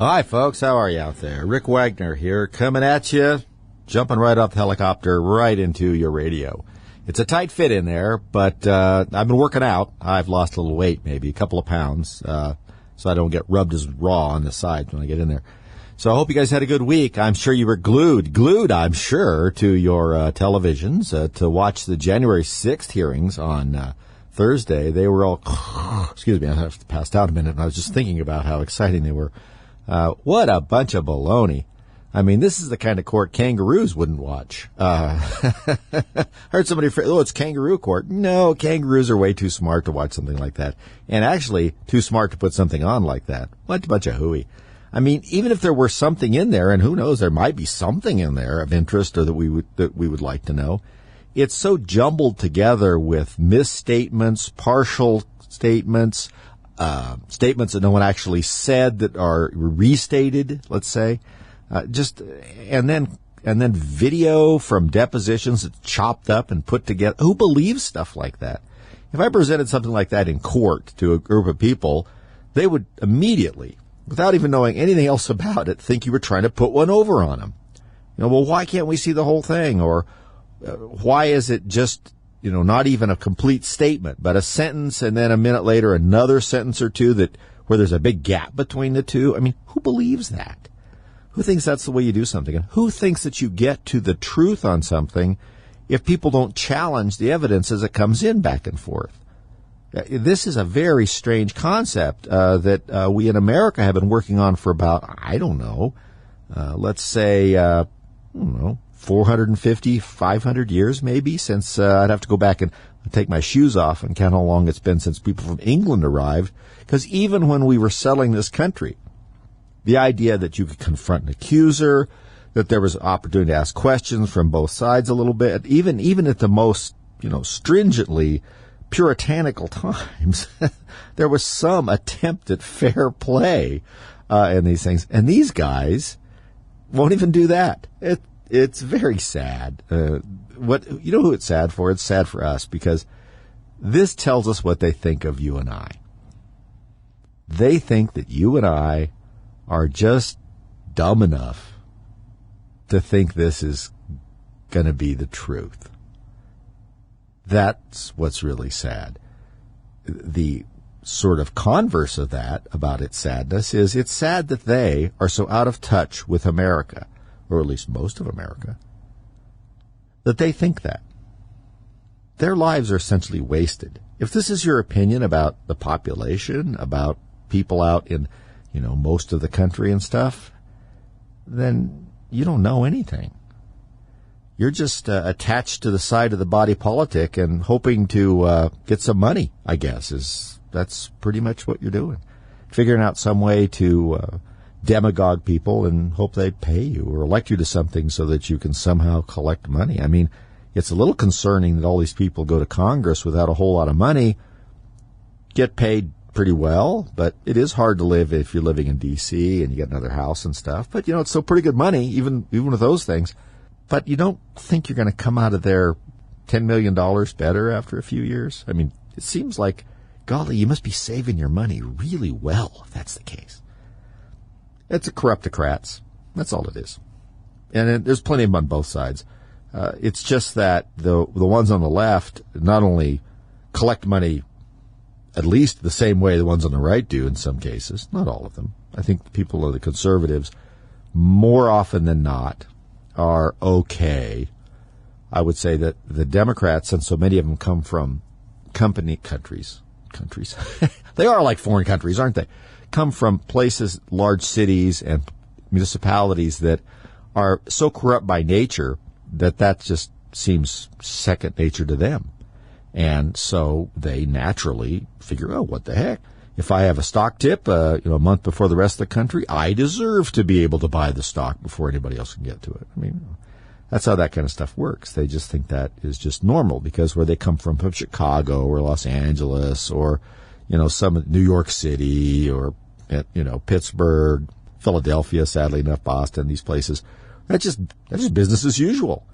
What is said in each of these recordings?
Hi, folks. How are you out there? Rick Wagner here, coming at you, jumping right off the helicopter, right into your radio. It's a tight fit in there, but I've been working out. I've lost a little weight, maybe a couple of pounds, so I don't get rubbed as raw on the sides when I get in there. So I hope you guys had a good week. I'm sure you were glued, I'm sure, to your televisions to watch the January 6th hearings on Thursday. They were all, excuse me, I have to pass out a minute, and I was just thinking about how exciting they were. What a bunch of baloney. I mean, this is the kind of court kangaroos wouldn't watch. Heard somebody say, oh, it's kangaroo court. No, kangaroos are way too smart to watch something like that. And actually, too smart to put something on like that. What a bunch of hooey. I mean, even if there were something in there, and who knows, there might be something in there of interest or that we would like to know. It's so jumbled together with misstatements, partial statements, statements that no one actually said that are restated, let's say, and then video from depositions that's chopped up and put together. Who believes stuff like that? If I presented something like that in court to a group of people, they would immediately, without even knowing anything else about it, think you were trying to put one over on them. You know, well, why can't we see the whole thing? Or why is it just, not even a complete statement, but a sentence and then a minute later another sentence or two where there's a big gap between the two? I mean, who believes that? Who thinks that's the way you do something? And who thinks that you get to the truth on something if people don't challenge the evidence as it comes in back and forth? This is a very strange concept that we in America have been working on for about, let's say, 450, 500 years maybe, since I'd have to go back and take my shoes off and count how long it's been since people from England arrived. Because even when we were settling this country, the idea that you could confront an accuser, that there was an opportunity to ask questions from both sides a little bit, even at the most, stringently puritanical times, there was some attempt at fair play in these things. And these guys won't even do that. It's very sad. Who it's sad for? It's sad for us because this tells us what they think of you and I. They think that you and I are just dumb enough to think this is going to be the truth. That's what's really sad. The sort of converse of that about its sadness is it's sad that they are so out of touch with America, or at least most of America, that they think that. Their lives are essentially wasted. If this is your opinion about the population, about people out in, most of the country and stuff, then you don't know anything. You're just attached to the side of the body politic and hoping to get some money, I guess. That's pretty much what you're doing. Figuring out some way to demagogue people and hope they pay you or elect you to something so that you can somehow collect money. I mean, it's a little concerning that all these people go to Congress without a whole lot of money, get paid pretty well, but it is hard to live if you're living in D.C. and you get another house and stuff. But, it's still pretty good money, even with those things. But you don't think you're going to come out of there $10 million better after a few years? I mean, it seems like, golly, you must be saving your money really well if that's the case. It's a corruptocrats. That's all it is. And there's plenty of them on both sides. It's just that the ones on the left not only collect money at least the same way the ones on the right do in some cases, not all of them. I think the people of the conservatives, more often than not, are okay. I would say that the Democrats, and so many of them come from countries. They are like foreign countries, aren't they? Come from places, large cities and municipalities that are so corrupt by nature that just seems second nature to them. And so they naturally figure, oh, what the heck? If I have a stock tip, a month before the rest of the country, I deserve to be able to buy the stock before anybody else can get to it. I mean, that's how that kind of stuff works. They just think that is just normal because where they come from Chicago or Los Angeles or, some New York City or, Pittsburgh, Philadelphia, sadly enough, Boston, these places, that's just business as usual.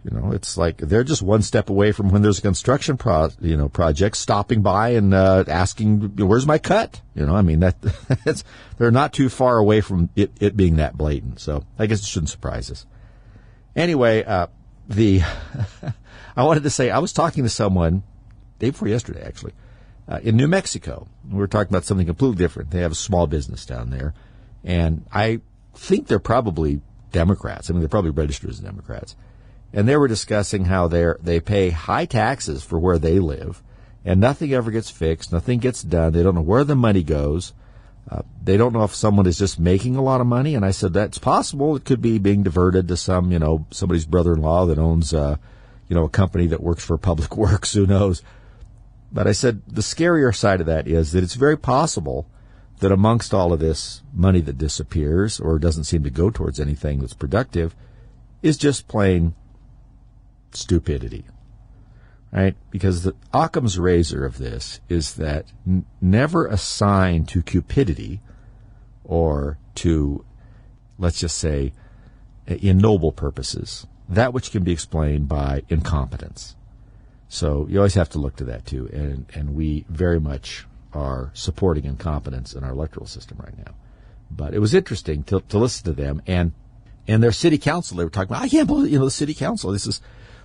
It's like they're just one step away from when there's a construction project stopping by and asking, where's my cut? They're not too far away from it being that blatant. So I guess it shouldn't surprise us. Anyway, I wanted to say, I was talking to someone day before yesterday, actually, in New Mexico. We were talking about something completely different. They have a small business down there, and I think they're probably Democrats. They're probably registered as Democrats. And they were discussing how they pay high taxes for where they live, and nothing ever gets fixed, nothing gets done. They don't know where the money goes. They don't know if someone is just making a lot of money. And I said, that's possible. It could be being diverted to somebody's brother-in-law that owns, a company that works for Public Works. Who knows? But I said, the scarier side of that is that it's very possible that amongst all of this money that disappears or doesn't seem to go towards anything that's productive is just plain stupidity, right? Because the Occam's razor of this is that never assign to cupidity or to, let's just say, in noble purposes, that which can be explained by incompetence. So you always have to look to that too, and we very much are supporting incompetence in our electoral system right now. But it was interesting to listen to them and their city council. They were talking about, I can't believe, the city council.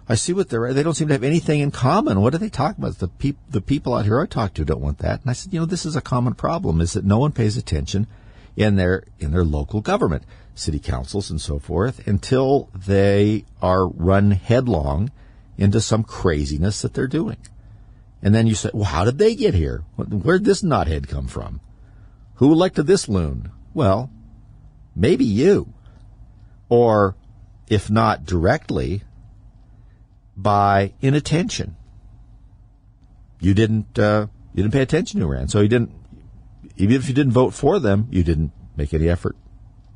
I see what they don't seem to have anything in common. What are they talking about? The people out here I talk to don't want that. And I said, this is a common problem, is that no one pays attention in their local government, city councils and so forth, until they are run headlong into some craziness that they're doing. And then you say, well, how did they get here? Where'd this knothead come from? Who elected this loon? Well, maybe you. Or, if not directly, by inattention. You didn't pay attention to Iran. So even if you didn't vote for them, you didn't make any effort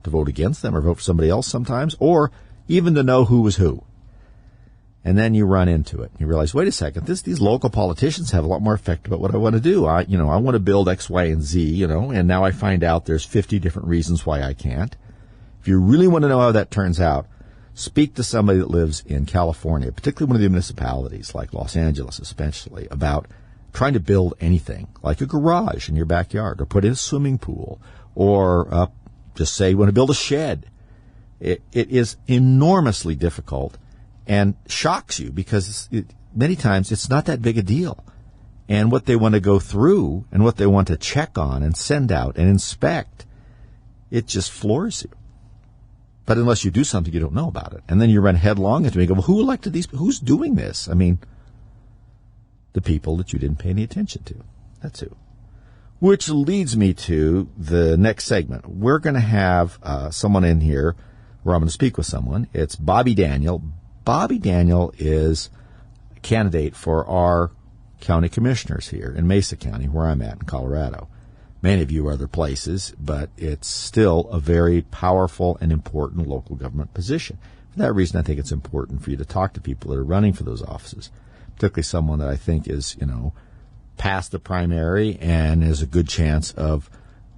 to vote against them or vote for somebody else sometimes, or even to know who was who. And then you run into it. You realize, wait a second, these local politicians have a lot more effect about what I want to do. I want to build X, Y, and Z, and now I find out there's 50 different reasons why I can't. If you really want to know how that turns out, speak to somebody that lives in California, particularly one of the municipalities like Los Angeles especially, about trying to build anything, like a garage in your backyard, or put in a swimming pool, or just say you want to build a shed. It is enormously difficult and shocks you because many times it's not that big a deal. And what they want to go through and what they want to check on and send out and inspect, it just floors you. But unless you do something, you don't know about it. And then you run headlong into it and go, well, who elected these? Who's doing this? The people that you didn't pay any attention to. That's who. Which leads me to the next segment. We're going to have someone in here where I'm going to speak with someone. It's Bobby Daniel. Bobby Daniel is a candidate for our county commissioners here in Mesa County, where I'm at in Colorado. Many of you are other places, but it's still a very powerful and important local government position. For that reason, I think it's important for you to talk to people that are running for those offices, particularly someone that I think is, past the primary and has a good chance of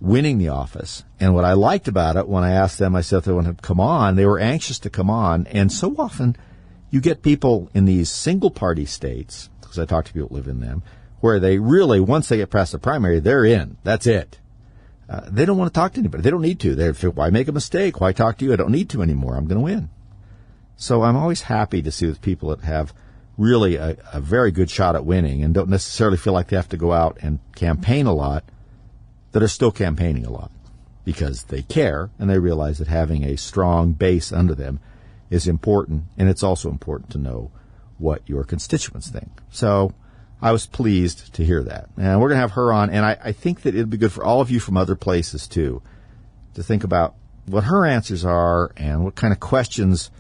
winning the office. And what I liked about it, when I asked them, I said if they want to come on, they were anxious to come on. And so often you get people in these single-party states, because I talk to people that live in them, where they really, once they get past the primary, they're in. That's it. They don't want to talk to anybody. They don't need to. They feel, why make a mistake? Why talk to you? I don't need to anymore. I'm going to win. So I'm always happy to see those people that have really a very good shot at winning and don't necessarily feel like they have to go out and campaign a lot, that are still campaigning a lot because they care and they realize that having a strong base under them is important, and it's also important to know what your constituents think. So I was pleased to hear that. And we're going to have her on, and I think that it'll be good for all of you from other places, too, to think about what her answers are and what kind of questions,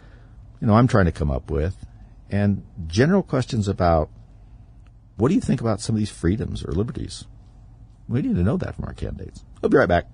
I'm trying to come up with, and general questions about what do you think about some of these freedoms or liberties. We need to know that from our candidates. We'll be right back.